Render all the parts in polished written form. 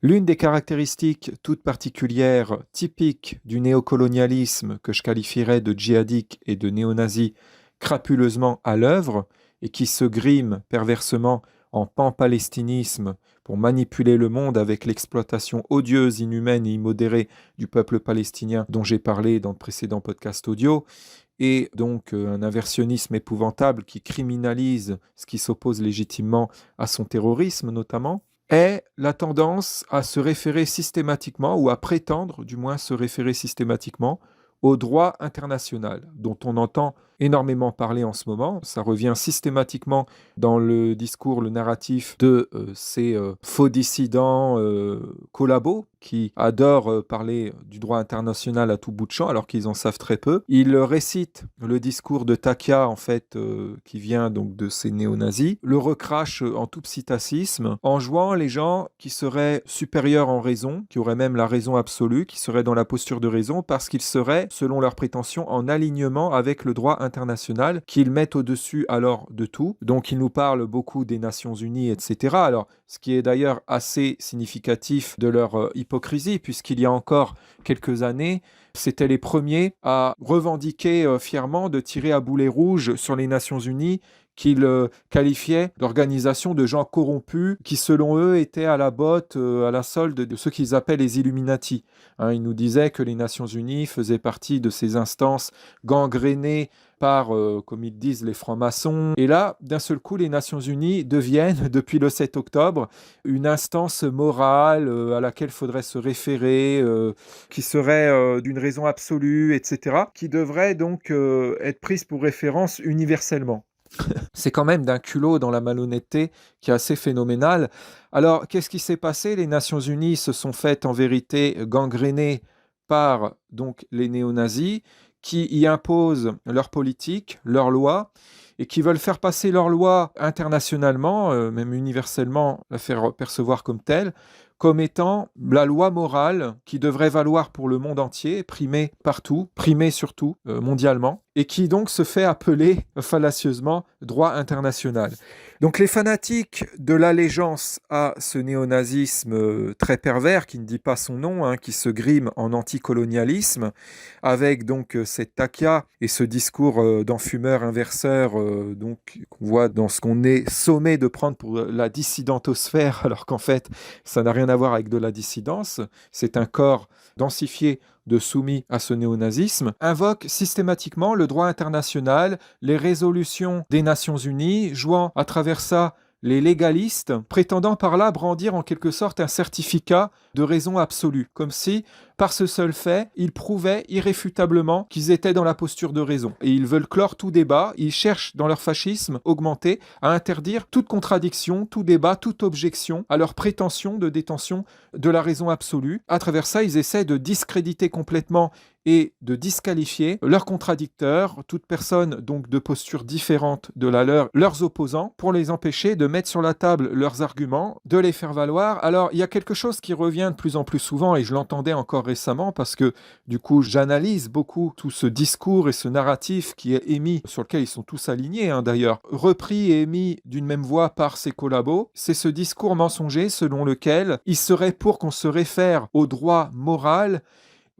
L'une des caractéristiques toutes particulières, typiques du néocolonialisme que je qualifierais de djihadique et de néo-nazi crapuleusement à l'œuvre et qui se grime perversement en pan-palestinisme pour manipuler le monde avec l'exploitation odieuse, inhumaine et immodérée du peuple palestinien dont j'ai parlé dans le précédent podcast audio, et donc un aversionnisme épouvantable qui criminalise ce qui s'oppose légitimement à son terrorisme notamment, est la tendance à se référer systématiquement, ou à prétendre du moins se référer systématiquement, au droit international, dont on entend énormément parler en ce moment. Ça revient systématiquement dans le discours, le narratif de ces faux dissidents collabos qui adorent parler du droit international à tout bout de champ alors qu'ils en savent très peu. Ils récitent le discours de Takia, en fait, qui vient donc de ces néo-nazis, le recrachent en tout psittacisme en jouant les gens qui seraient supérieurs en raison, qui auraient même la raison absolue, qui seraient dans la posture de raison parce qu'ils seraient, selon leurs prétentions, en alignement avec le droit international qu'ils mettent au-dessus alors de tout. Donc ils nous parlent beaucoup des Nations Unies, etc. Alors, ce qui est d'ailleurs assez significatif de leur hypocrisie, puisqu'il y a encore quelques années, c'étaient les premiers à revendiquer fièrement de tirer à boulet rouge sur les Nations Unies qu'ils qualifiaient d'organisation de gens corrompus qui, selon eux, étaient à la botte, à la solde de ceux qu'ils appellent les Illuminati. Hein, ils nous disaient que les Nations Unies faisaient partie de ces instances gangrénées par, comme ils disent, les francs-maçons. Et là, d'un seul coup, les Nations Unies deviennent, depuis le 7 octobre, une instance morale à laquelle il faudrait se référer, qui serait d'une raison absolue, etc., qui devrait donc être prise pour référence universellement. C'est quand même d'un culot dans la malhonnêteté qui est assez phénoménal. Alors, qu'est-ce qui s'est passé? Les Nations Unies se sont faites en vérité gangrénées par donc les néo-nazis qui y imposent leur politique, leurs lois, et qui veulent faire passer leurs lois internationalement, même universellement, la faire percevoir comme telle, comme étant la loi morale qui devrait valoir pour le monde entier, primée partout, primée surtout mondialement, et qui donc se fait appeler fallacieusement droit international. Donc les fanatiques de l'allégeance à ce néonazisme très pervers, qui ne dit pas son nom, hein, qui se grime en anticolonialisme, avec donc cette takia et ce discours d'enfumeur inverseur donc qu'on voit dans ce qu'on est sommé de prendre pour la dissidentosphère, alors qu'en fait ça n'a rien à voir avec de la dissidence, c'est un corps densifié de soumis à ce néonazisme, invoque systématiquement le droit international, les résolutions des Nations Unies, jouant à travers ça les légalistes, prétendant par là brandir en quelque sorte un certificat de raison absolue, comme si, par ce seul fait, ils prouvaient irréfutablement qu'ils étaient dans la posture de raison. Et ils veulent clore tout débat, ils cherchent dans leur fascisme augmenté à interdire toute contradiction, tout débat, toute objection à leur prétention de détention de la raison absolue. À travers ça, ils essaient de discréditer complètement et de disqualifier leurs contradicteurs, toute personne donc de posture différente de la leur, leurs opposants, pour les empêcher de mettre sur la table leurs arguments, de les faire valoir. Alors, il y a quelque chose qui revient de plus en plus souvent, et je l'entendais encore récemment, parce que du coup, j'analyse beaucoup tout ce discours et ce narratif qui est émis, sur lequel ils sont tous alignés hein, d'ailleurs, repris et émis d'une même voix par ses collabos. C'est ce discours mensonger selon lequel il serait pour qu'on se réfère au droit moral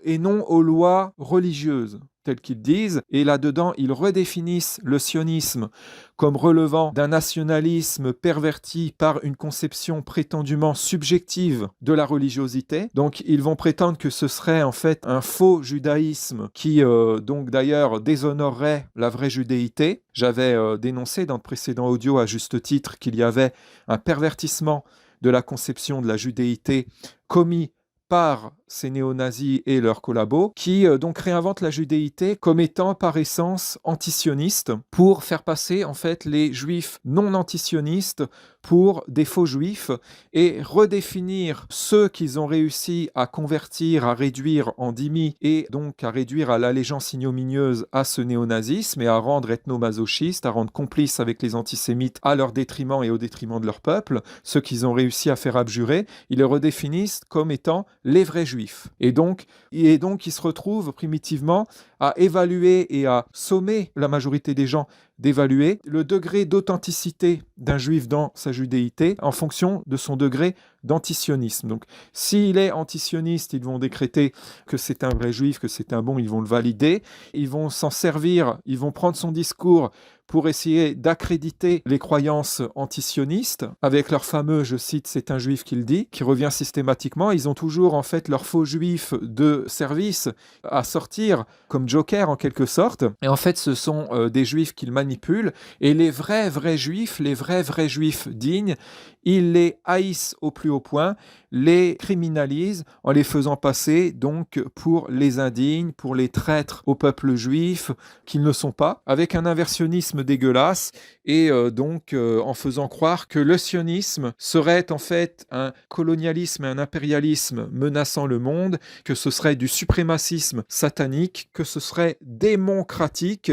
et non aux lois religieuses, telles qu'ils disent. Et là-dedans, ils redéfinissent le sionisme comme relevant d'un nationalisme perverti par une conception prétendument subjective de la religiosité. Donc, ils vont prétendre que ce serait en fait un faux judaïsme qui, donc d'ailleurs, déshonorerait la vraie judéité. J'avais dénoncé dans le précédent audio à juste titre qu'il y avait un pervertissement de la conception de la judéité commis par ces néo-nazis et leurs collabos, qui donc réinventent la judéité comme étant par essence antisioniste pour faire passer en fait les juifs non antisionistes pour des faux juifs et redéfinir ceux qu'ils ont réussi à convertir, à réduire en dhimmi et donc à réduire à l'allégeance ignominieuse à ce néonazisme et à rendre ethnomasochistes, à rendre complices avec les antisémites à leur détriment et au détriment de leur peuple, ceux qu'ils ont réussi à faire abjurer, ils les redéfinissent comme étant les vrais juifs. Et donc, ils se retrouvent primitivement à évaluer et à sommer la majorité des gens d'évaluer le degré d'authenticité d'un juif dans sa judéité en fonction de son degré d'antisionisme. Donc, s'il est antisioniste, ils vont décréter que c'est un vrai juif, que c'est un bon, ils vont le valider. Ils vont s'en servir, ils vont prendre son discours pour essayer d'accréditer les croyances antisionistes, avec leur fameux, je cite, c'est un juif qui le dit, qui revient systématiquement. Ils ont toujours en fait leur faux juif de service à sortir comme joker en quelque sorte. Et en fait, ce sont des juifs qu'ils manipulent. Et les vrais juifs, les vrais juifs dignes, ils les haïssent au plus haut point, les criminalisent en les faisant passer donc pour les indignes, pour les traîtres au peuple juif qu'ils ne sont pas, avec un inversionnisme dégueulasse et en faisant croire que le sionisme serait en fait un colonialisme et un impérialisme menaçant le monde, que ce serait du suprémacisme satanique, que ce serait démocratique,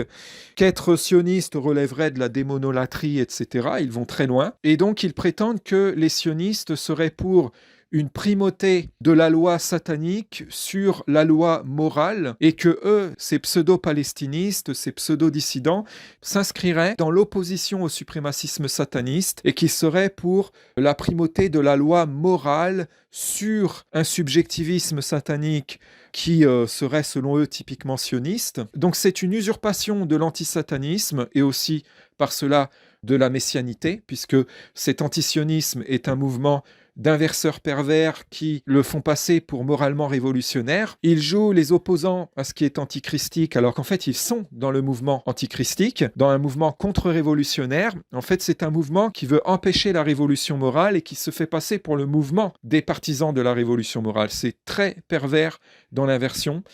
qu'être sioniste relèverait de la démonolatrie, etc. Ils vont très loin. Et donc ils prétendent que les sionistes seraient pour une primauté de la loi satanique sur la loi morale et que eux, ces pseudo-palestinistes, ces pseudo-dissidents, s'inscriraient dans l'opposition au suprémacisme sataniste et qui seraient pour la primauté de la loi morale sur un subjectivisme satanique qui serait selon eux typiquement sioniste. Donc c'est une usurpation de l'antisatanisme et aussi par cela de la messianité, puisque cet antisionisme est un mouvement d'inverseurs pervers qui le font passer pour moralement révolutionnaire. Ils jouent les opposants à ce qui est antichristique, alors qu'en fait, ils sont dans le mouvement antichristique, dans un mouvement contre-révolutionnaire. En fait, c'est un mouvement qui veut empêcher la révolution morale et qui se fait passer pour le mouvement des partisans de la révolution morale. C'est très pervers dans l'inversion.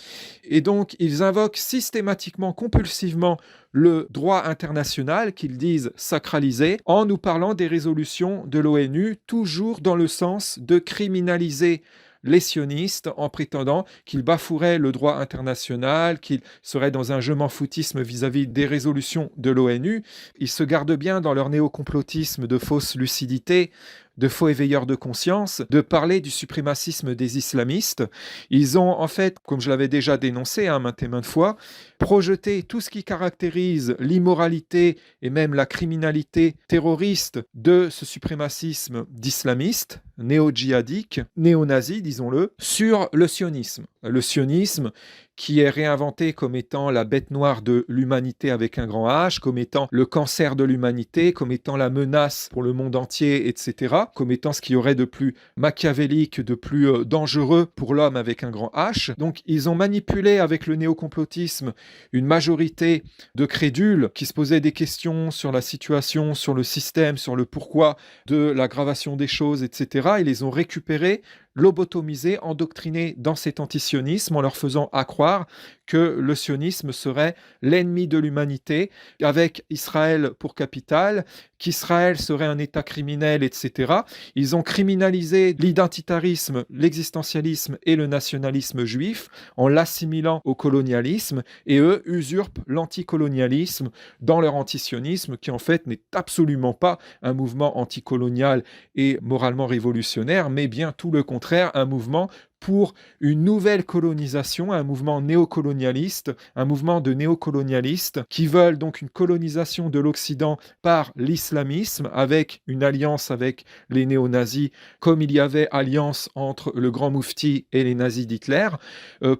Et donc, ils invoquent systématiquement, compulsivement, le droit international qu'ils disent sacralisé en nous parlant des résolutions de l'ONU, toujours dans le sens de criminaliser les sionistes en prétendant qu'ils bafoueraient le droit international, qu'ils seraient dans un je m'en foutisme vis-à-vis des résolutions de l'ONU. Ils se gardent bien dans leur néocomplotisme de fausse lucidité, de faux éveilleurs de conscience, de parler du suprémacisme des islamistes. Ils ont en fait, comme je l'avais déjà dénoncé maintes et maintes fois, projeté tout ce qui caractérise l'immoralité et même la criminalité terroriste de ce suprémacisme d'islamiste, néo-djihadique, néo-nazi, disons-le, sur le sionisme. Le sionisme qui est réinventé comme étant la bête noire de l'humanité avec un grand H, comme étant le cancer de l'humanité, comme étant la menace pour le monde entier, etc., comme étant ce qu'il y aurait de plus machiavélique, de plus dangereux pour l'homme avec un grand H. Donc ils ont manipulé avec le néocomplotisme une majorité de crédules qui se posaient des questions sur la situation, sur le système, sur le pourquoi de l'aggravation des choses, etc. Ils les ont récupérés, lobotomisés, endoctrinés dans cet antisionisme en leur faisant accroire que le sionisme serait l'ennemi de l'humanité, avec Israël pour capitale, qu'Israël serait un État criminel, etc. Ils ont criminalisé l'identitarisme, l'existentialisme et le nationalisme juif en l'assimilant au colonialisme, et eux usurpent l'anticolonialisme dans leur antisionisme, qui en fait n'est absolument pas un mouvement anticolonial et moralement révolutionnaire, mais bien tout le contraire, un mouvement pour une nouvelle colonisation, un mouvement néocolonialiste, un mouvement de néocolonialistes qui veulent donc une colonisation de l'Occident par l'islamisme, avec une alliance avec les néo-nazis, comme il y avait alliance entre le grand moufti et les nazis d'Hitler,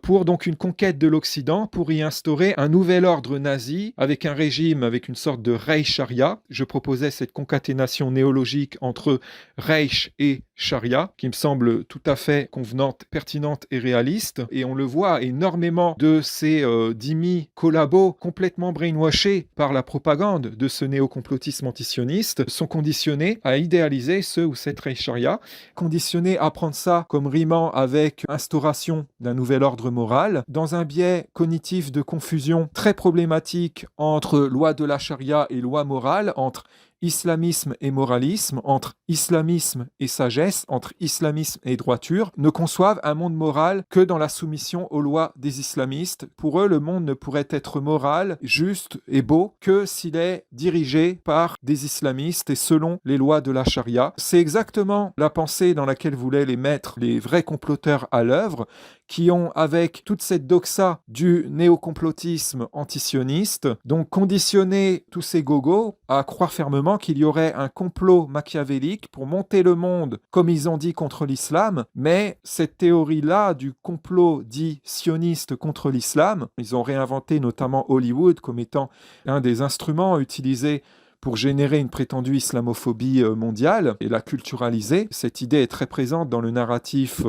pour donc une conquête de l'Occident, pour y instaurer un nouvel ordre nazi, avec un régime, avec une sorte de Reich Sharia. Je proposais cette concaténation néologique entre Reich et Sharia, qui me semble tout à fait convenante, pertinente et réaliste. Et on le voit, énormément de ces dhimmis collabos complètement brainwashés par la propagande de ce néocomplotisme antisioniste sont conditionnés à idéaliser ce ou cette Reich Sharia, conditionnés à prendre ça comme rimant avec instauration d'un nouvel ordre moral, dans un biais cognitif de confusion très problématique entre loi de la Sharia et loi morale, entre islamisme et moralisme, entre islamisme et sagesse, entre islamisme et droiture, ne conçoivent un monde moral que dans la soumission aux lois des islamistes. Pour eux, le monde ne pourrait être moral, juste et beau que s'il est dirigé par des islamistes et selon les lois de la charia. C'est exactement la pensée dans laquelle voulaient les mettre les vrais comploteurs à l'œuvre, qui ont, avec toute cette doxa du néocomplotisme antisioniste, donc conditionné tous ces gogos à croire fermement effectivement qu'il y aurait un complot machiavélique pour monter le monde, comme ils ont dit, contre l'islam, mais cette théorie-là du complot dit sioniste contre l'islam, ils ont réinventé notamment Hollywood comme étant un des instruments utilisés pour générer une prétendue islamophobie mondiale et la culturaliser. Cette idée est très présente dans le narratif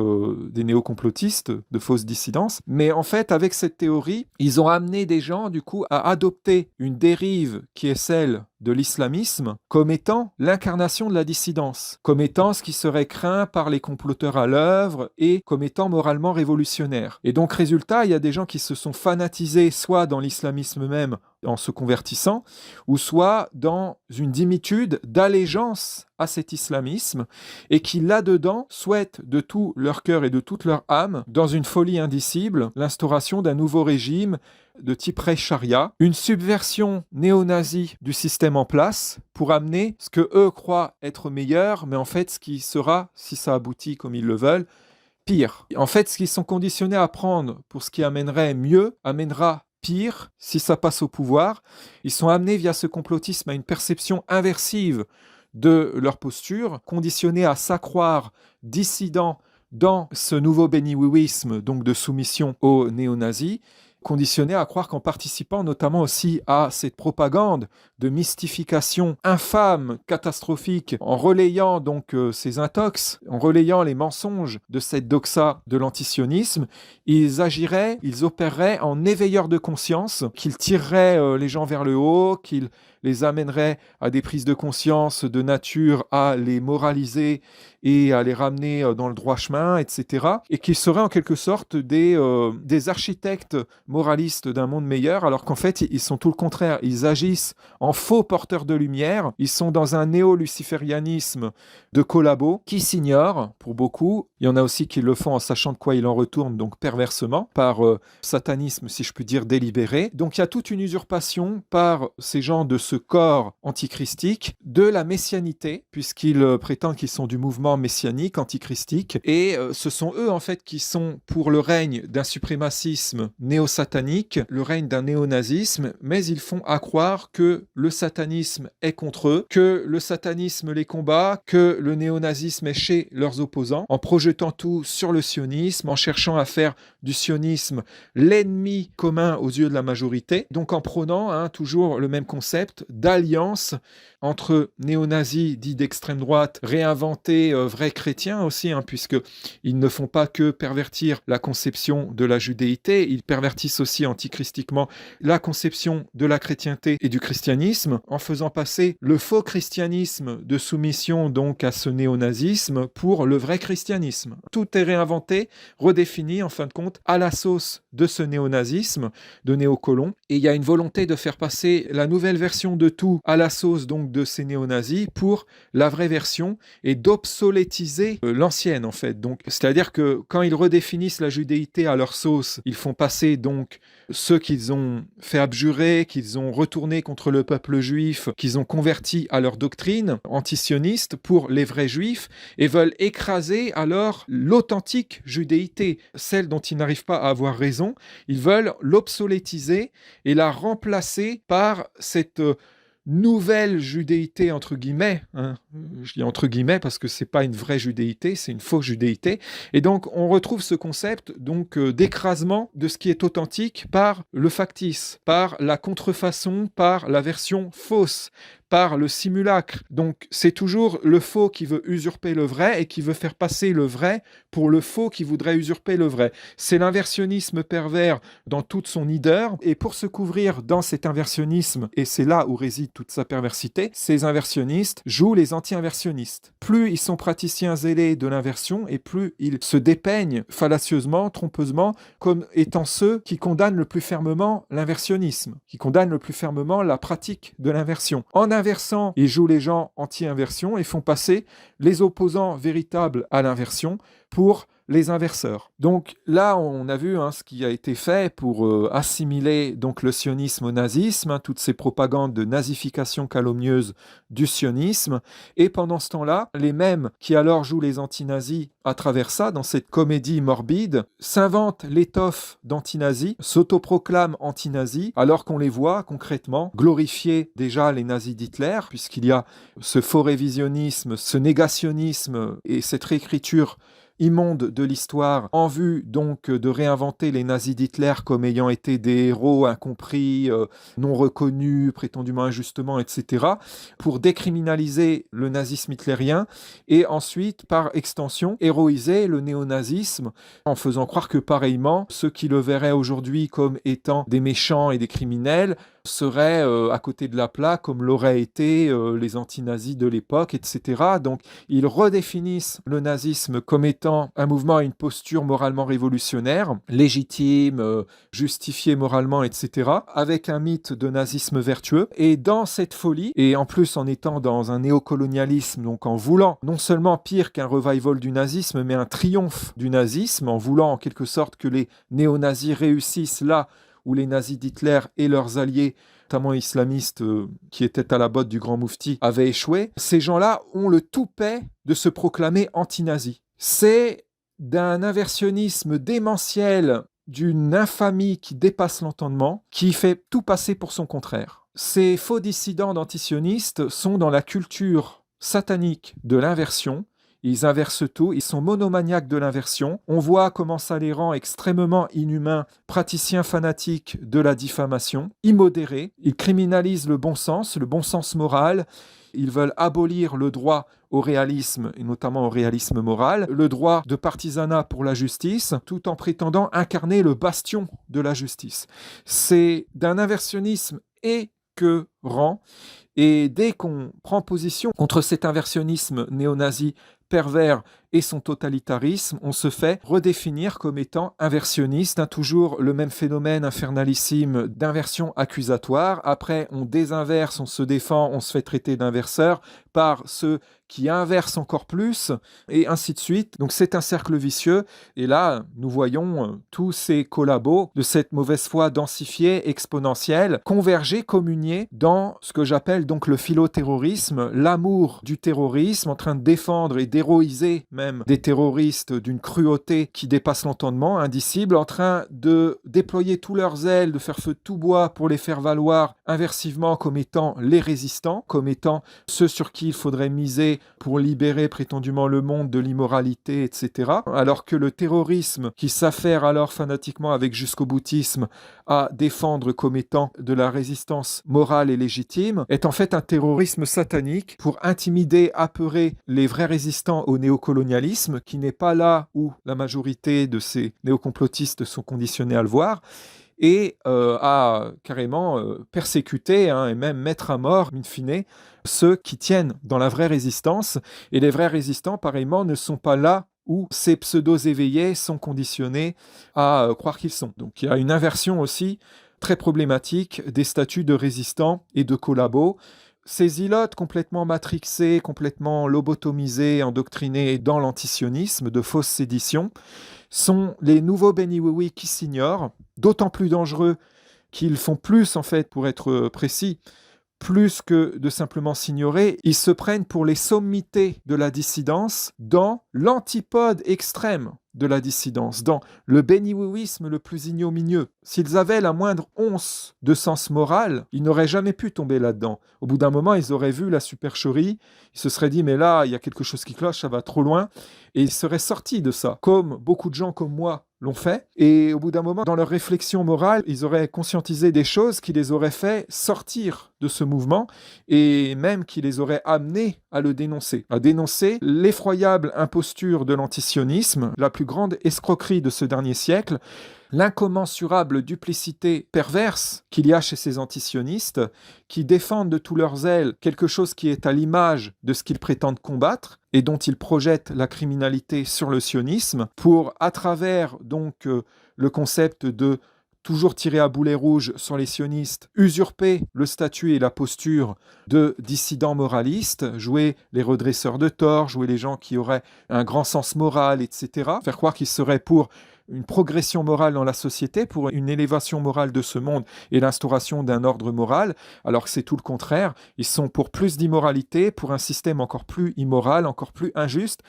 des néocomplotistes, de fausses dissidences. Mais en fait, avec cette théorie, ils ont amené des gens, du coup, à adopter une dérive qui est celle de l'islamisme comme étant l'incarnation de la dissidence, comme étant ce qui serait craint par les comploteurs à l'œuvre et comme étant moralement révolutionnaire. Et donc, résultat, il y a des gens qui se sont fanatisés soit dans l'islamisme même en se convertissant, ou soit dans une dimitude d'allégeance à cet islamisme, et qui là-dedans souhaitent de tout leur cœur et de toute leur âme, dans une folie indicible, l'instauration d'un nouveau régime de type Charia, une subversion néo-nazie du système en place pour amener ce que eux croient être meilleur, mais en fait ce qui sera, si ça aboutit comme ils le veulent, pire. En fait, ce qu'ils sont conditionnés à prendre pour ce qui amènerait mieux, amènera pire si ça passe au pouvoir. Ils sont amenés via ce complotisme à une perception inversive de leur posture, conditionnés à s'accroire dissidents dans ce nouveau béni-oui-ouisme, donc de soumission aux néo-nazis, conditionnés à croire qu'en participant notamment aussi à cette propagande de mystification infâme, catastrophique, en relayant donc ces intox, en relayant les mensonges de cette doxa de l'antisionisme, ils agiraient, ils opéreraient en éveilleurs de conscience, qu'ils tireraient les gens vers le haut, qu'ils les amèneraient à des prises de conscience de nature à les moraliser et à les ramener dans le droit chemin, etc. Et qu'ils seraient en quelque sorte des architectes moralistes d'un monde meilleur, alors qu'en fait, ils sont tout le contraire. Ils agissent en faux porteurs de lumière. Ils sont dans un néo-luciférianisme de collabos qui s'ignorent pour beaucoup. Il y en a aussi qui le font en sachant de quoi il en retourne, donc perversement, par satanisme, si je puis dire, délibéré. Donc il y a toute une usurpation par ces gens de ce corps antichristique de la messianité, puisqu'ils prétendent qu'ils sont du mouvement messianique, antichristique, et ce sont eux en fait qui sont pour le règne d'un suprémacisme néo-satanique, le règne d'un néo-nazisme, mais ils font accroire que le satanisme est contre eux, que le satanisme les combat, que le néo-nazisme est chez leurs opposants, en projetant tout sur le sionisme, en cherchant à faire du sionisme l'ennemi commun aux yeux de la majorité, donc en prônant toujours le même concept d'alliance entre néo-nazis dits d'extrême droite, réinventés vrais chrétiens aussi, puisqu'ils ne font pas que pervertir la conception de la judéité, ils pervertissent aussi antichristiquement la conception de la chrétienté et du christianisme, en faisant passer le faux christianisme de soumission donc à ce néo-nazisme pour le vrai christianisme. Tout est réinventé, redéfini en fin de compte à la sauce de ce néo-nazisme, de néocolons, et il y a une volonté de faire passer la nouvelle version de tout à la sauce donc de ces néo-nazis pour la vraie version et d'obsolétiser l'ancienne en fait. Donc, c'est-à-dire que quand ils redéfinissent la judéité à leur sauce, ils font passer donc ceux qu'ils ont fait abjurer, qu'ils ont retourné contre le peuple juif, qu'ils ont converti à leur doctrine antisioniste pour les vrais juifs et veulent écraser alors l'authentique judéité, celle dont ils n'arrivent pas à avoir raison. Ils veulent l'obsolétiser et la remplacer par cette nouvelle judéité entre guillemets, je dis entre guillemets parce que c'est pas une vraie judéité, c'est une fausse judéité, et donc on retrouve ce concept donc d'écrasement de ce qui est authentique par le factice, par la contrefaçon, par la version fausse, par le simulacre. Donc c'est toujours le faux qui veut usurper le vrai et qui veut faire passer le vrai pour le faux qui voudrait usurper le vrai. C'est l'inversionnisme pervers dans toute son hideur, et pour se couvrir dans cet inversionnisme, et c'est là où réside toute sa perversité, ces inversionnistes jouent les anti-inversionnistes. Plus ils sont praticiens zélés de l'inversion, et plus ils se dépeignent fallacieusement, trompeusement, comme étant ceux qui condamnent le plus fermement l'inversionnisme, qui condamnent le plus fermement la pratique de l'inversion. En inversant, ils jouent les gens anti-inversion et font passer les opposants véritables à l'inversion pour les inverseurs. Donc là, on a vu ce qui a été fait pour assimiler donc le sionisme au nazisme, toutes ces propagandes de nazification calomnieuse du sionisme. Et pendant ce temps-là, les mêmes qui alors jouent les antinazis à travers ça, dans cette comédie morbide, s'inventent l'étoffe d'antinazis, s'autoproclament antinazis, alors qu'on les voit concrètement glorifier déjà les nazis d'Hitler, puisqu'il y a ce faux révisionnisme, ce négationnisme et cette réécriture immonde de l'histoire en vue donc de réinventer les nazis d'Hitler comme ayant été des héros incompris, non reconnus, prétendument injustement, etc., pour décriminaliser le nazisme hitlérien et ensuite, par extension, héroïser le néonazisme en faisant croire que pareillement, ceux qui le verraient aujourd'hui comme étant des méchants et des criminels seraient à côté de la plaque comme l'auraient été les antinazis de l'époque, etc. Donc, ils redéfinissent le nazisme comme étant un mouvement à une posture moralement révolutionnaire, légitime, justifié moralement, etc., avec un mythe de nazisme vertueux. Et dans cette folie, et en plus en étant dans un néocolonialisme, donc en voulant non seulement pire qu'un revival du nazisme, mais un triomphe du nazisme, en voulant en quelque sorte que les néo-nazis réussissent là où les nazis d'Hitler et leurs alliés, notamment islamistes qui étaient à la botte du grand moufti, avaient échoué, ces gens-là ont le toupet de se proclamer anti-nazis. C'est d'un inversionnisme démentiel, d'une infamie qui dépasse l'entendement, qui fait tout passer pour son contraire. Ces faux dissidents d'antisionistes sont dans la culture satanique de l'inversion. Ils inversent tout, ils sont monomaniaques de l'inversion. On voit comment ça les rend extrêmement inhumains, praticiens fanatiques de la diffamation, immodérés. Ils criminalisent le bon sens moral. Ils veulent abolir le droit au réalisme, et notamment au réalisme moral, le droit de partisanat pour la justice, tout en prétendant incarner le bastion de la justice. C'est d'un inversionnisme écœurant. Et dès qu'on prend position contre cet inversionnisme néo-nazi pervers et son totalitarisme, on se fait redéfinir comme étant inversionniste, toujours le même phénomène infernalissime d'inversion accusatoire. Après, on désinverse, on se défend, on se fait traiter d'inverseur par ceux qui inversent encore plus, et ainsi de suite. Donc c'est un cercle vicieux, et là, nous voyons tous ces collabos de cette mauvaise foi densifiée, exponentielle, converger, communier dans ce que j'appelle donc le philo-terrorisme, l'amour du terrorisme, en train de défendre et d'héroïser même des terroristes d'une cruauté qui dépasse l'entendement, indicible, en train de déployer tous leurs ailes, de faire feu de tout bois pour les faire valoir inversivement comme étant les résistants, comme étant ceux sur qui il faudrait miser pour libérer prétendument le monde de l'immoralité, etc. Alors que le terrorisme, qui s'affaire alors fanatiquement avec jusqu'au-boutisme à défendre comme étant de la résistance morale et légitime, est en fait un terrorisme satanique pour intimider, apeurer les vrais résistants au néocolonialisme, qui n'est pas là où la majorité de ces néocomplotistes sont conditionnés à le voir, et à carrément persécuter et même mettre à mort, in fine, ceux qui tiennent dans la vraie résistance. Et les vrais résistants, pareillement, ne sont pas là où ces pseudos éveillés sont conditionnés à croire qu'ils sont. Donc il y a une inversion aussi très problématique des statuts de résistants et de collabos. Ces zilotes complètement matrixés, complètement lobotomisés, endoctrinés dans l'antisionisme, de fausses séditions, sont les nouveaux Benny Oui qui s'ignorent, d'autant plus dangereux qu'ils font plus, en fait, pour être précis, plus que de simplement s'ignorer, ils se prennent pour les sommités de la dissidence dans l'antipode extrême de la dissidence, dans le béni-oui-wisme le plus ignominieux. S'ils avaient la moindre once de sens moral, ils n'auraient jamais pu tomber là-dedans. Au bout d'un moment, ils auraient vu la supercherie, ils se seraient dit « mais là, il y a quelque chose qui cloche, ça va trop loin », et ils seraient sortis de ça, comme beaucoup de gens comme moi l'ont fait, et au bout d'un moment, dans leur réflexion morale, ils auraient conscientisé des choses qui les auraient fait sortir de ce mouvement, et même qui les auraient amenés à le dénoncer, à dénoncer l'effroyable imposture de l'antisionisme, la plus grande escroquerie de ce dernier siècle, l'incommensurable duplicité perverse qu'il y a chez ces antisionistes qui défendent de tous leurs ailes quelque chose qui est à l'image de ce qu'ils prétendent combattre et dont ils projettent la criminalité sur le sionisme pour, à travers donc le concept de toujours tirer à boulet rouge sur les sionistes, usurper le statut et la posture de dissidents moralistes, jouer les redresseurs de tort, jouer les gens qui auraient un grand sens moral, etc. Faire croire qu'ils seraient pour une progression morale dans la société, pour une élévation morale de ce monde et l'instauration d'un ordre moral, alors que c'est tout le contraire. Ils sont pour plus d'immoralité, pour un système encore plus immoral, encore plus injuste.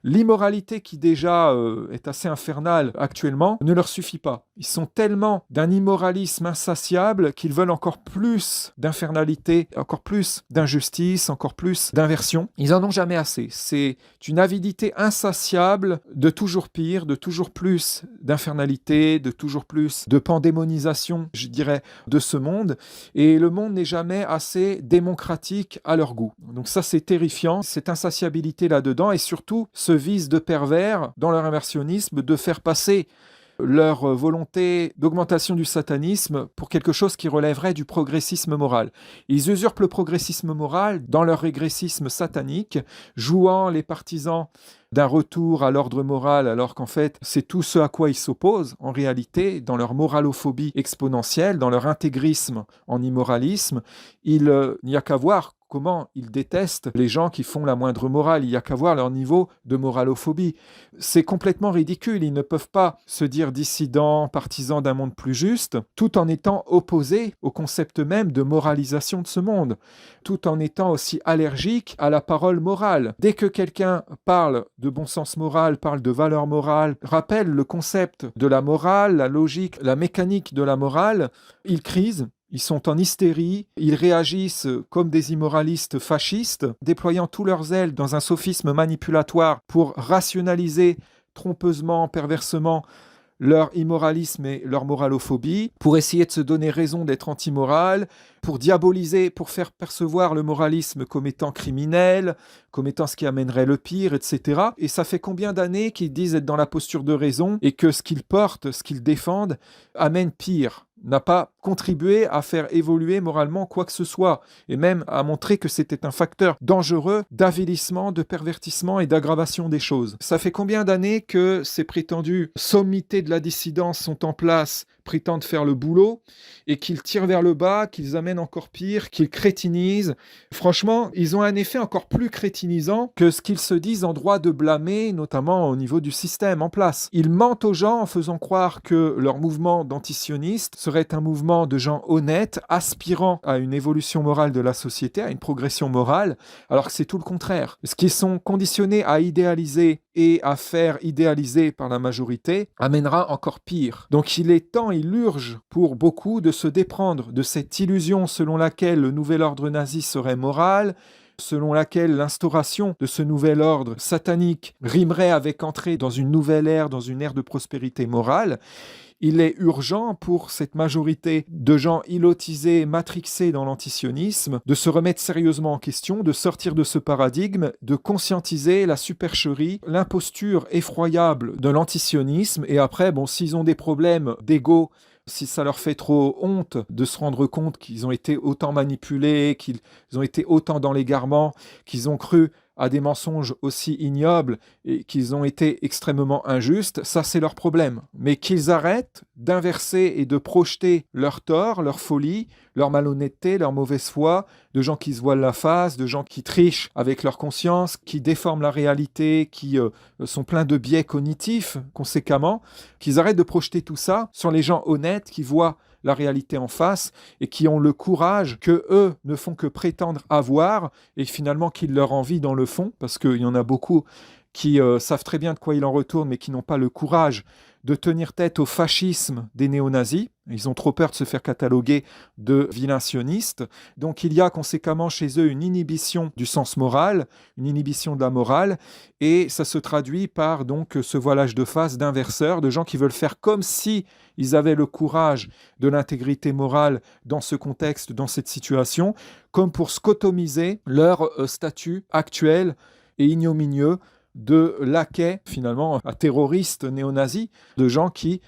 L'immoralité qui déjà est assez infernale actuellement ne leur suffit pas. Ils sont tellement d'un immoralisme insatiable qu'ils veulent encore plus d'infernalité, encore plus d'injustice, encore plus d'inversion. Ils en ont jamais assez. C'est une avidité insatiable de toujours pire, de toujours plus d'infernalité, de toujours plus de pandémonisation, je dirais, de ce monde. Et le monde n'est jamais assez démocratique à leur goût. Donc ça, c'est terrifiant, cette insatiabilité là-dedans, et surtout ce vice de pervers dans leur inversionnisme de faire passer leur volonté d'augmentation du satanisme pour quelque chose qui relèverait du progressisme moral. Ils usurpent le progressisme moral dans leur régressisme satanique, jouant les partisans d'un retour à l'ordre moral, alors qu'en fait, c'est tout ce à quoi ils s'opposent, en réalité, dans leur moralophobie exponentielle, dans leur intégrisme en immoralisme. Il n'y a qu'à voir comment ils détestent les gens qui font la moindre morale. Il n'y a qu'à voir leur niveau de moralophobie. C'est complètement ridicule. Ils ne peuvent pas se dire dissidents, partisans d'un monde plus juste, tout en étant opposés au concept même de moralisation de ce monde, tout en étant aussi allergiques à la parole morale. Dès que quelqu'un parle de bon sens moral, parle de valeur morale, rappelle le concept de la morale, la logique, la mécanique de la morale, ils crisent. Ils sont en hystérie, ils réagissent comme des immoralistes fascistes, déployant tous leurs ailes dans un sophisme manipulatoire pour rationaliser trompeusement, perversement leur immoralisme et leur moralophobie, pour essayer de se donner raison d'être antimoral, pour diaboliser, pour faire percevoir le moralisme comme étant criminel, comme étant ce qui amènerait le pire, etc. Et ça fait combien d'années qu'ils disent être dans la posture de raison et que ce qu'ils portent, ce qu'ils défendent, amène pire, n'a pas contribué à faire évoluer moralement quoi que ce soit, et même à montrer que c'était un facteur dangereux d'avilissement, de pervertissement et d'aggravation des choses. Ça fait combien d'années que ces prétendues sommités de la dissidence sont en place, prétendent faire le boulot, et qu'ils tirent vers le bas, qu'ils amènent encore pire, qu'ils crétinisent. Franchement, ils ont un effet encore plus crétinisant que ce qu'ils se disent en droit de blâmer, notamment au niveau du système en place. Ils mentent aux gens en faisant croire que leur mouvement d'antisionistes serait un mouvement de gens honnêtes, aspirant à une évolution morale de la société, à une progression morale, alors que c'est tout le contraire. Ce qu'ils sont conditionnés à idéaliser et à faire idéaliser par la majorité amènera encore pire. Donc il est temps, il urge pour beaucoup de se déprendre de cette illusion selon laquelle le nouvel ordre nazi serait moral, selon laquelle l'instauration de ce nouvel ordre satanique rimerait avec entrer dans une nouvelle ère, dans une ère de prospérité morale. Il est urgent pour cette majorité de gens ilotisés, matrixés dans l'antisionisme, de se remettre sérieusement en question, de sortir de ce paradigme, de conscientiser la supercherie, l'imposture effroyable de l'antisionisme. Et après, s'ils ont des problèmes d'ego, si ça leur fait trop honte de se rendre compte qu'ils ont été autant manipulés, qu'ils ont été autant dans l'égarement, qu'ils ont cru à des mensonges aussi ignobles et qu'ils ont été extrêmement injustes, ça c'est leur problème. Mais qu'ils arrêtent d'inverser et de projeter leur tort, leur folie, leur malhonnêteté, leur mauvaise foi, de gens qui se voilent la face, de gens qui trichent avec leur conscience, qui déforment la réalité, qui sont pleins de biais cognitifs conséquemment, qu'ils arrêtent de projeter tout ça sur les gens honnêtes qui voient la réalité en face et qui ont le courage que eux ne font que prétendre avoir et finalement qu'ils leur envient dans le fond, parce qu'il y en a beaucoup qui savent très bien de quoi il en retourne mais qui n'ont pas le courage de tenir tête au fascisme des néo-nazis. Ils ont trop peur de se faire cataloguer de vilains sionistes. Donc il y a conséquemment chez eux une inhibition du sens moral, une inhibition de la morale, et ça se traduit par donc ce voilage de face d'inverseurs, de gens qui veulent faire comme si ils avaient le courage de l'intégrité morale dans ce contexte, dans cette situation, comme pour scotomiser leur statut actuel et ignominieux de laquais, finalement, à terroristes néo-nazis, de gens qui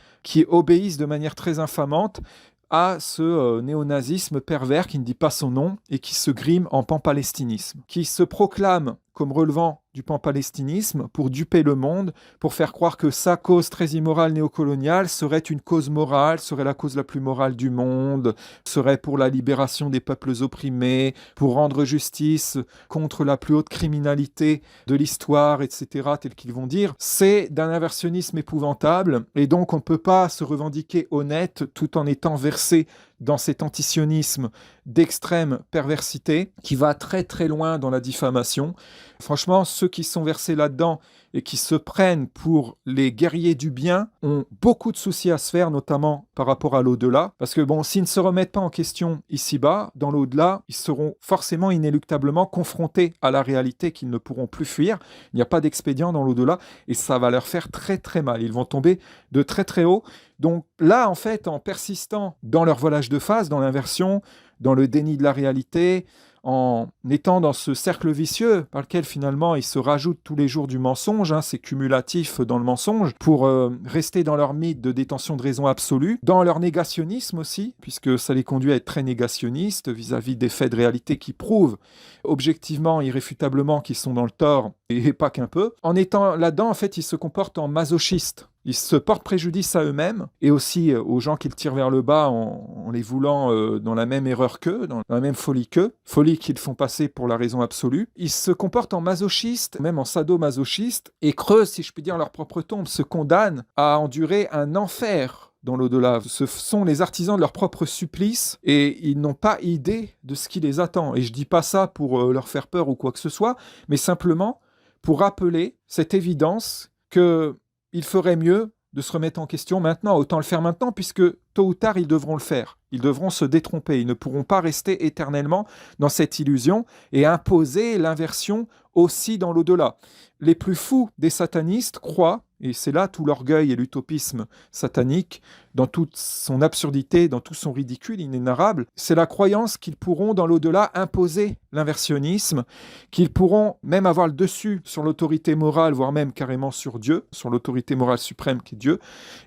obéissent de manière très infamante à ce néonazisme pervers qui ne dit pas son nom et qui se grime en pan-palestinisme, qui se proclame comme relevant du pan-palestinisme pour duper le monde, pour faire croire que sa cause très immorale néocoloniale serait une cause morale, serait la cause la plus morale du monde, serait pour la libération des peuples opprimés, pour rendre justice contre la plus haute criminalité de l'histoire, etc., tel qu'ils vont dire. C'est d'un inversionnisme épouvantable, et donc on ne peut pas se revendiquer honnête tout en étant versé dans cet antisionisme d'extrême perversité qui va très très loin dans la diffamation. Franchement, ceux qui sont versés là-dedans et qui se prennent pour les guerriers du bien ont beaucoup de soucis à se faire, notamment par rapport à l'au-delà. Parce que bon, s'ils ne se remettent pas en question ici-bas, dans l'au-delà, ils seront forcément inéluctablement confrontés à la réalité qu'ils ne pourront plus fuir. Il n'y a pas d'expédient dans l'au-delà et ça va leur faire très très mal. Ils vont tomber de très très haut. Donc là, en fait, en persistant dans leur volage de phase, dans l'inversion, dans le déni de la réalité, en étant dans ce cercle vicieux par lequel finalement ils se rajoutent tous les jours du mensonge, c'est cumulatif dans le mensonge, pour rester dans leur mythe de détention de raison absolue, dans leur négationnisme aussi, puisque ça les conduit à être très négationnistes vis-à-vis des faits de réalité qui prouvent objectivement, irréfutablement qu'ils sont dans le tort, et pas qu'un peu. En étant là-dedans, en fait, ils se comportent en masochistes. Ils se portent préjudice à eux-mêmes et aussi aux gens qu'ils tirent vers le bas en les voulant dans la même erreur qu'eux, dans la même folie qu'eux, folie qu'ils font passer pour la raison absolue. Ils se comportent en masochistes, même en sadomasochistes, et creusent, si je puis dire, leur propre tombe, se condamnent à endurer un enfer dans l'au-delà. Ce sont les artisans de leur propre supplice et ils n'ont pas idée de ce qui les attend. Et je ne dis pas ça pour leur faire peur ou quoi que ce soit, mais simplement pour rappeler cette évidence qu'il ferait mieux de se remettre en question maintenant. Autant le faire maintenant, puisque tôt ou tard, ils devront le faire. Ils devront se détromper. Ils ne pourront pas rester éternellement dans cette illusion et imposer l'inversion aussi dans l'au-delà. Les plus fous des satanistes croient, et c'est là tout l'orgueil et l'utopisme satanique, dans toute son absurdité, dans tout son ridicule inénarrable, c'est la croyance qu'ils pourront dans l'au-delà imposer l'inversionnisme, qu'ils pourront même avoir le dessus sur l'autorité morale, voire même carrément sur Dieu, sur l'autorité morale suprême qui est Dieu,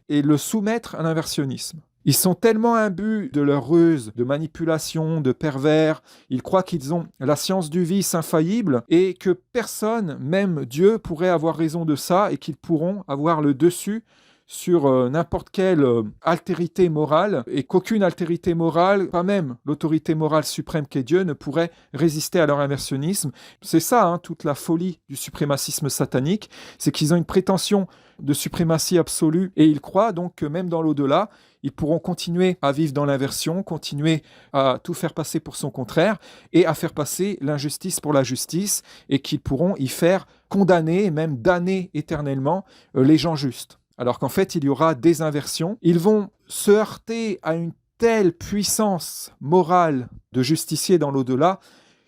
et le soumettre à l'inversionnisme. Ils sont tellement imbus de leur ruse, de manipulation, de pervers, ils croient qu'ils ont la science du vice infaillible et que personne, même Dieu, pourrait avoir raison de ça et qu'ils pourront avoir le dessus sur n'importe quelle altérité morale et qu'aucune altérité morale, pas même l'autorité morale suprême qu'est Dieu, ne pourrait résister à leur inversionnisme. C'est ça, toute la folie du suprémacisme satanique, c'est qu'ils ont une prétention de suprématie absolue et ils croient donc que même dans l'au-delà, ils pourront continuer à vivre dans l'inversion, continuer à tout faire passer pour son contraire et à faire passer l'injustice pour la justice et qu'ils pourront y faire condamner, même damner éternellement les gens justes. Alors qu'en fait, il y aura des inversions. Ils vont se heurter à une telle puissance morale de justicier dans l'au-delà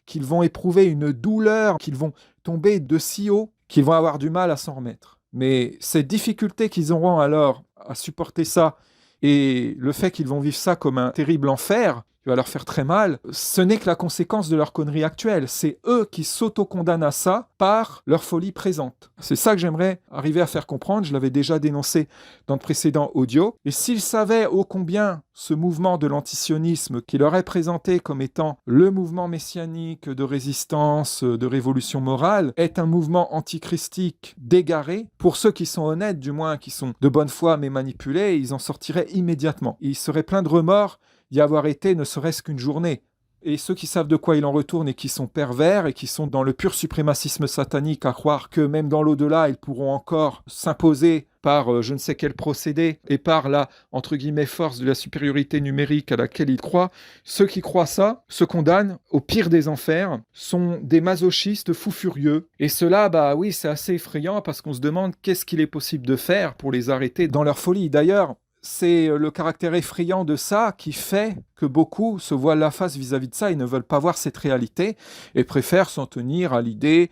qu'ils vont éprouver une douleur, qu'ils vont tomber de si haut qu'ils vont avoir du mal à s'en remettre. Mais cette difficulté qu'ils auront alors à supporter ça et le fait qu'ils vont vivre ça comme un terrible enfer, qui va leur faire très mal, ce n'est que la conséquence de leur connerie actuelle. C'est eux qui s'auto-condamnent à ça par leur folie présente. C'est ça que j'aimerais arriver à faire comprendre. Je l'avais déjà dénoncé dans le précédent audio. Et s'ils savaient ô combien ce mouvement de l'antisionisme qui leur est présenté comme étant le mouvement messianique de résistance, de révolution morale, est un mouvement antichristique d'égaré, pour ceux qui sont honnêtes, du moins qui sont de bonne foi mais manipulés, ils en sortiraient immédiatement. Ils seraient pleins de remords d'y avoir été ne serait-ce qu'une journée. Et ceux qui savent de quoi il en retourne et qui sont pervers et qui sont dans le pur suprémacisme satanique à croire que même dans l'au-delà, ils pourront encore s'imposer par je ne sais quel procédé et par la, entre guillemets, force de la supériorité numérique à laquelle ils croient, ceux qui croient ça se condamnent au pire des enfers, sont des masochistes fous furieux. Et cela, oui, c'est assez effrayant parce qu'on se demande qu'est-ce qu'il est possible de faire pour les arrêter dans leur folie. D'ailleurs, c'est le caractère effrayant de ça qui fait que beaucoup se voilent la face vis-à-vis de ça. Ils ne veulent pas voir cette réalité et préfèrent s'en tenir à l'idée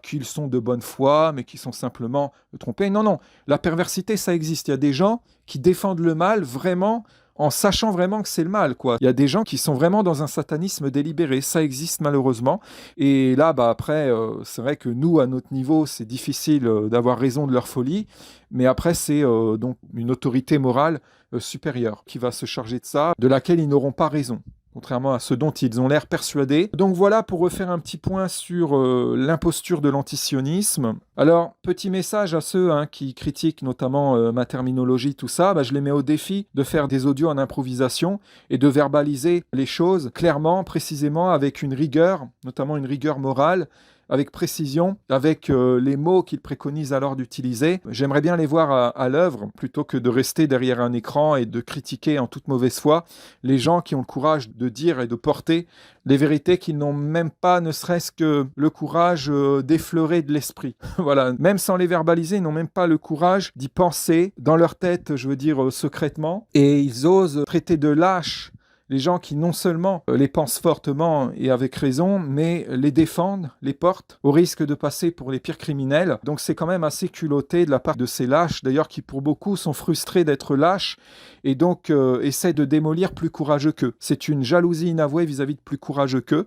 qu'ils sont de bonne foi, mais qui sont simplement trompés. Non, la perversité, ça existe. Il y a des gens qui défendent le mal vraiment en sachant vraiment que c'est le mal, quoi. Il y a des gens qui sont vraiment dans un satanisme délibéré. Ça existe malheureusement. Et là, après, c'est vrai que nous, à notre niveau, c'est difficile d'avoir raison de leur folie. Mais après, c'est donc une autorité morale supérieure qui va se charger de ça, de laquelle ils n'auront pas raison. contrairement à ce dont ils ont l'air persuadés. Donc voilà pour refaire un petit point sur l'imposture de l'antisionisme. Alors, petit message à ceux qui critiquent notamment ma terminologie, tout ça, je les mets au défi de faire des audios en improvisation et de verbaliser les choses clairement, précisément, avec une rigueur, notamment une rigueur morale, avec précision, avec les mots qu'ils préconisent alors d'utiliser. J'aimerais bien les voir à l'œuvre, plutôt que de rester derrière un écran et de critiquer en toute mauvaise foi les gens qui ont le courage de dire et de porter les vérités qu'ils n'ont même pas, ne serait-ce que le courage d'effleurer de l'esprit. Voilà, même sans les verbaliser, ils n'ont même pas le courage d'y penser dans leur tête, je veux dire secrètement, et ils osent traiter de lâches les gens qui non seulement les pensent fortement et avec raison, mais les défendent, les portent, au risque de passer pour les pires criminels. Donc c'est quand même assez culotté de la part de ces lâches, d'ailleurs qui pour beaucoup sont frustrés d'être lâches et donc essaient de démolir plus courageux qu'eux. C'est une jalousie inavouée vis-à-vis de plus courageux qu'eux,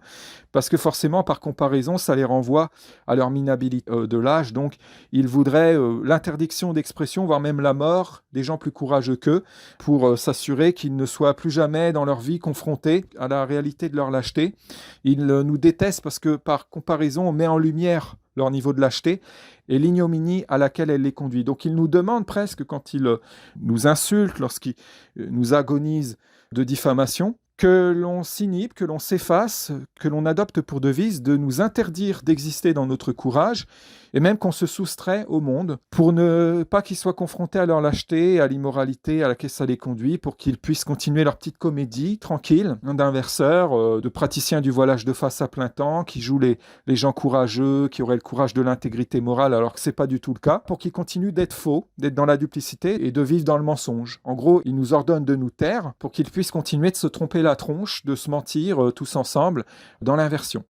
parce que forcément, par comparaison, ça les renvoie à leur minabilité de l'âge. Donc ils voudraient l'interdiction d'expression, voire même la mort des gens plus courageux qu'eux, pour s'assurer qu'ils ne soient plus jamais dans leur vie confrontés à la réalité de leur lâcheté. Ils nous détestent parce que par comparaison, on met en lumière leur niveau de lâcheté et l'ignominie à laquelle elle les conduit. Donc ils nous demandent presque, quand ils nous insultent, lorsqu'ils nous agonisent de diffamation, que l'on s'inhibe, que l'on s'efface, que l'on adopte pour devise de nous interdire d'exister dans notre courage, et même qu'on se soustrait au monde pour ne pas qu'ils soient confrontés à leur lâcheté, à l'immoralité à laquelle ça les conduit, pour qu'ils puissent continuer leur petite comédie tranquille, d'inverseurs, de praticiens du voilage de face à plein temps, qui jouent les gens courageux, qui auraient le courage de l'intégrité morale, alors que c'est pas du tout le cas, pour qu'ils continuent d'être faux, d'être dans la duplicité et de vivre dans le mensonge. En gros, ils nous ordonnent de nous taire pour qu'ils puissent continuer de se tromper la tronche, de se mentir tous ensemble dans l'inversion.